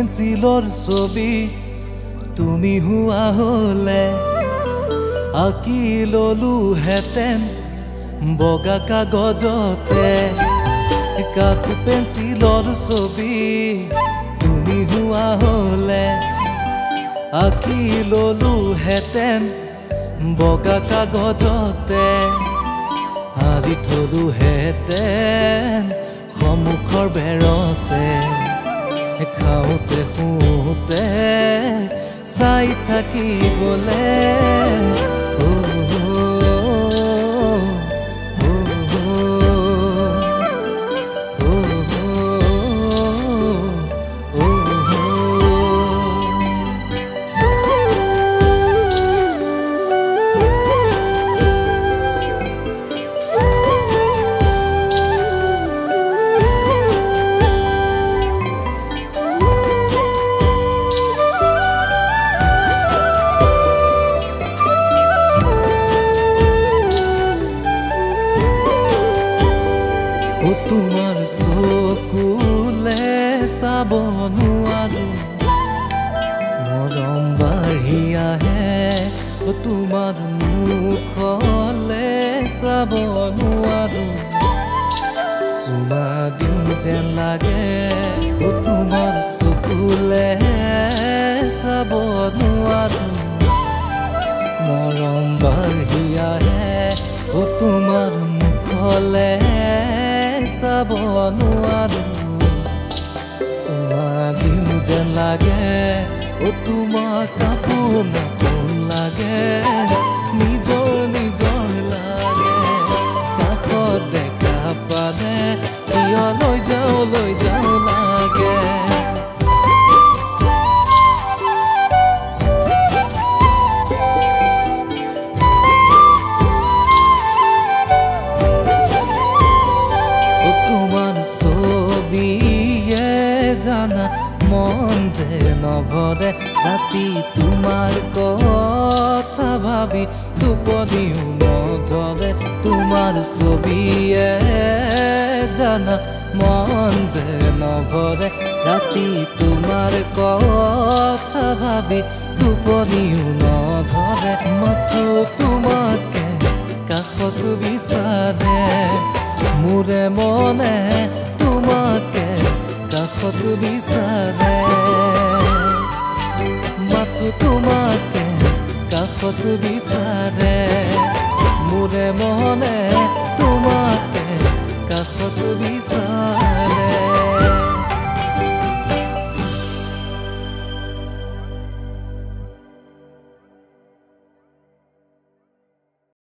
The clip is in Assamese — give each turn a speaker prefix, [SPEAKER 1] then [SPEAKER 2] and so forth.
[SPEAKER 1] পেন্সিলৰ ছবি তুমি হুৱা হলে আঁকি ললো হেতেন বগা কাগজতে কাঠ পেন্সিলৰ ছবি তুমি হুৱা হলে আঁকি ললো হেতেন বগা কাগজতে আঁৰি থলো হেতেন সন্মুখৰ বেৰতে খাওঁতে শুওঁতে চাই থাকিবলে তোমাৰ চকুলে চাব নোৱাৰো মৰম বাঢ়ি আহে তোমাৰ মুখলে চাব নোৱাৰো চুমা দিম যেন লাগে তোমাৰ চকুলে চাব নোৱাৰো মৰম বাঢ়ি আহে তোমাৰ মুখলে চাব নোৱাৰো চুমা দিম যেন লাগে তোমাৰ কাপোৰ নতুন লাগে নিজৰ নিজৰ লাগে কাষত দেখা পালে কিয় লৈ যাওঁ লাগে জানা মন যে নভৰে ৰাতি তোমাৰ কথা ভাবি টোপনিও নধৰে তোমাৰ ছবিয়ে জানা মন যে নভৰে ৰাতি তোমাৰ কথা ভাবি টোপনিও নধৰে মাথো তোমাকে কাষত বিচাৰে মোৰে মনে তোমাকে কাষত বিচাৰে মাথো তোমাকে কাষত বিচাৰে মোৰে মনে তোমাকে কাষত বিচাৰে